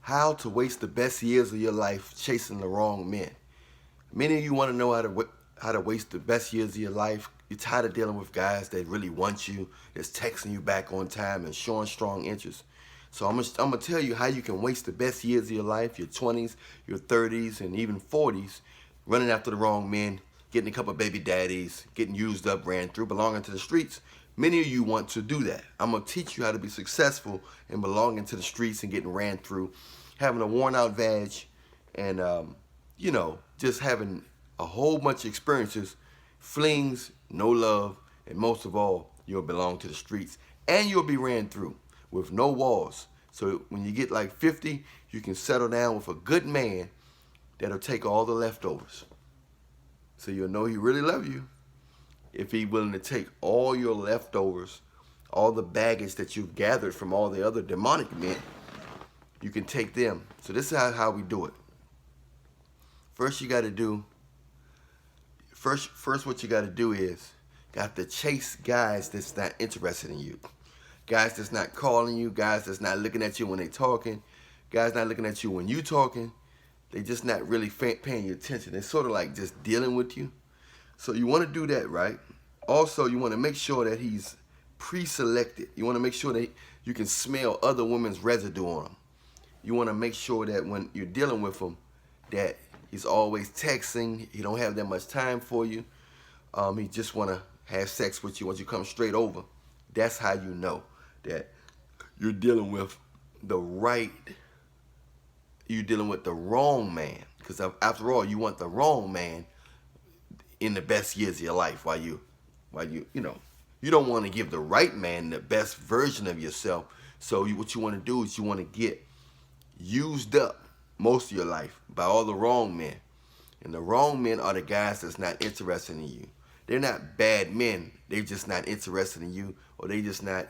How to waste the best years of your life chasing the wrong men. Many of you want to know how to waste the best years of your life. You're tired of dealing with guys that really want you, that's texting you back on time and showing strong interest. So I'm gonna tell you how you can waste the best years of your life, your 20s, your 30s, and even 40s, running after the wrong men, getting a couple of baby daddies, getting used up, ran through, belonging to the streets. Many of you want to do that. I'm gonna teach you how to be successful in belonging to the streets and getting ran through, having a worn out vag, and just having a whole bunch of experiences, flings, no love, and most of all, you'll belong to the streets and you'll be ran through with no walls. So when you get like 50, you can settle down with a good man that'll take all the leftovers. So you'll know he really loves you if he's willing to take all your leftovers, all the baggage that you've gathered from all the other demonic men. You can take them. So this is how we do it. First, what you got to do is got to chase guys that's not interested in you. Guys that's not calling you, guys that's not looking at you when they talking, guys not looking at you when you talking. They just not really paying you attention. They're sort of like just dealing with you. So you want to do that, right? Also, you want to make sure that he's pre-selected. You want to make sure that you can smell other women's residue on him. You want to make sure that when you're dealing with him, that he's always texting. He don't have that much time for you. He just want to have sex with you once you come straight over. That's how you know that you're dealing with the wrong man. Because after all, you want the wrong man in the best years of your life while you don't want to give the right man the best version of yourself. So what you want to do is you want to get used up most of your life by all the wrong men. And the wrong men are the guys that's not interested in you. They're not bad men. They're just not interested in you, or they just not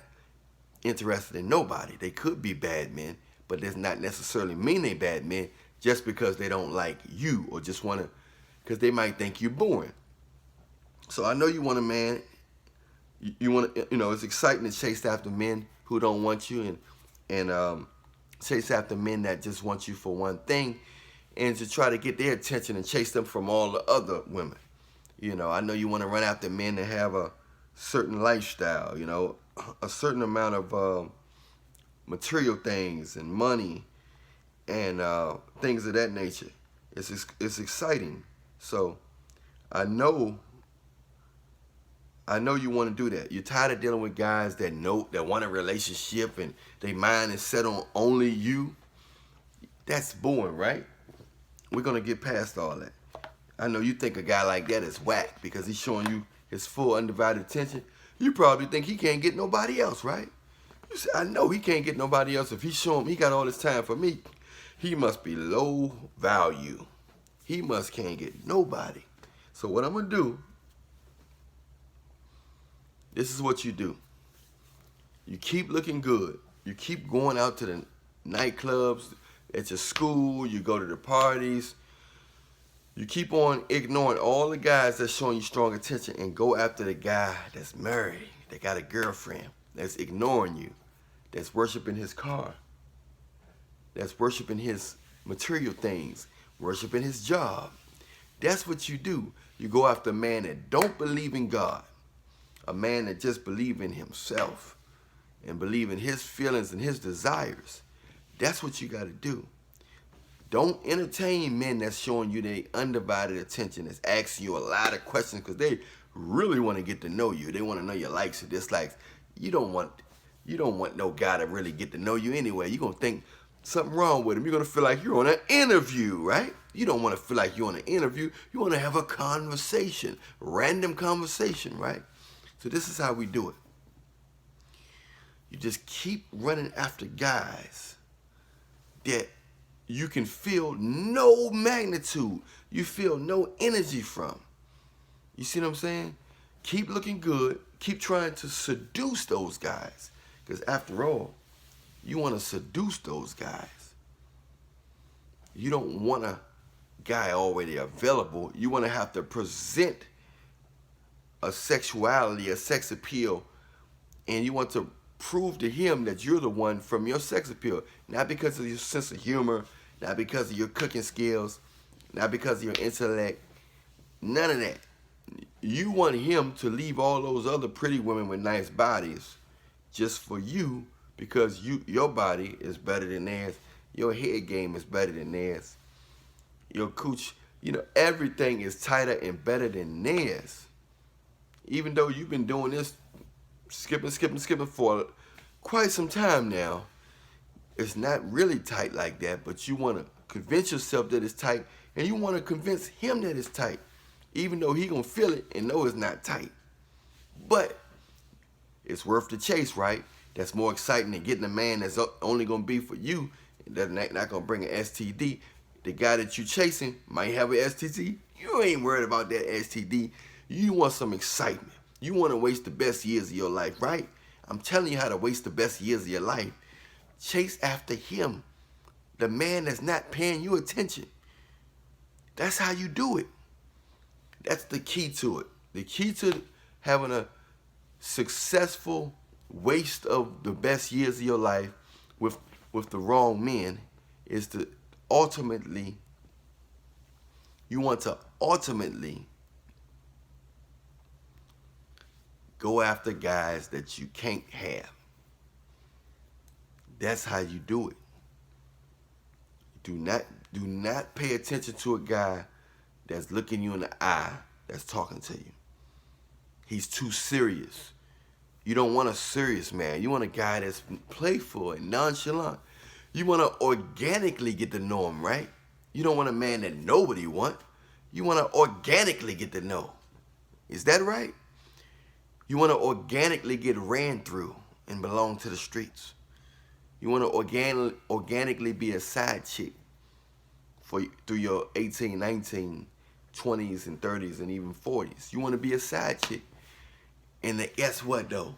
interested in nobody. They could be bad men, but does not necessarily mean they bad men just because they don't like you or just want to, because they might think you're boring. So I know you want a man. You want to, it's exciting to chase after men who don't want you and chase after men that just want you for one thing, and to try to get their attention and chase them from all the other women. I know you want to run after men that have a certain lifestyle, a certain amount of material things and money and things of that nature. It's exciting. So I know you want to do that. You're tired of dealing with guys that want a relationship and their mind is set on only you. That's boring, right? We're going to get past all that. I know you think a guy like that is whack because he's showing you his full undivided attention. You probably think he can't get nobody else, right? You say, I know he can't get nobody else. If he's showing he got all this time for me, he must be low value. He can't get nobody. So what I'm going to do, this is what you do. You keep looking good. You keep going out to the nightclubs, at your school, you go to the parties. You keep on ignoring all the guys that's showing you strong attention and go after the guy that's married, that got a girlfriend, that's ignoring you, that's worshiping his car, that's worshiping his material things, worshiping his job. That's what you do. You go after a man that don't believe in God, a man that just believes in himself and believe in his feelings and his desires. That's what you got to do. Don't entertain men that's showing you their undivided attention, that's asking you a lot of questions because they really want to get to know you. They want to know your likes and dislikes. You don't want no guy to really get to know you anyway. You're going to think something wrong with him. You're going to feel like you're on an interview, right? You don't want to feel like you're on an interview. You want to have a conversation, random conversation, right? So this is how we do it. You just keep running after guys that you can feel no magnitude. You feel no energy from. You see what I'm saying? Keep looking good. Keep trying to seduce those guys. Because after all, you want to seduce those guys. You don't want a guy already available. You want to have to present a sexuality, a sex appeal, and you want to prove to him that you're the one from your sex appeal. Not because of your sense of humor, not because of your cooking skills, not because of your intellect. None of that. You want him to leave all those other pretty women with nice bodies just for you because your body is better than theirs. Your head game is better than theirs. Your cooch, everything is tighter and better than theirs. Even though you've been doing this skipping for quite some time now, it's not really tight like that, but you want to convince yourself that it's tight, and you want to convince him that it's tight, even though he gonna feel it and know it's not tight. But it's worth the chase, right? That's more exciting than getting a man that's only gonna be for you, that's not gonna bring an STD. The guy that you chasing might have an STD. You ain't worried about that STD. You want some excitement. You want to waste the best years of your life, right? I'm telling you how to waste the best years of your life. Chase after him, the man that's not paying you attention. That's how you do it. That's the key to it. The key to having a successful waste of the best years of your life with the wrong men is to ultimately go after guys that you can't have. That's how you do it. Do not pay attention to a guy that's looking you in the eye, that's talking to you. He's too serious. You don't want a serious man. You want a guy that's playful and nonchalant. You want to organically get to know him, right? You don't want a man that nobody want. You want to organically get to know. Is that right? You want to organically get ran through and belong to the streets. You want to organically be a side chick through your 18, 19, 20s and 30s and even 40s. You want to be a side chick. And guess what, though?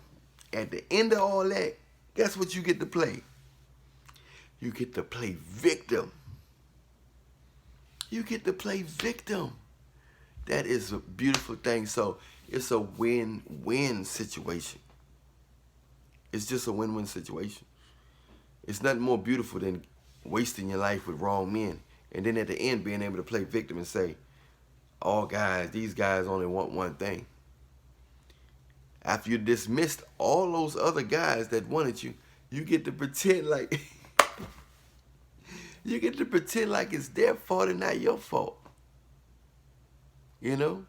At the end of all that, guess what you get to play? You get to play victim. You get to play victim. That is a beautiful thing. So it's a win-win situation. It's just a win-win situation. It's nothing more beautiful than wasting your life with wrong men. And then at the end, being able to play victim and say, these guys only want one thing. After you dismissed all those other guys that wanted you, you get to pretend like it's their fault and not your fault. You know?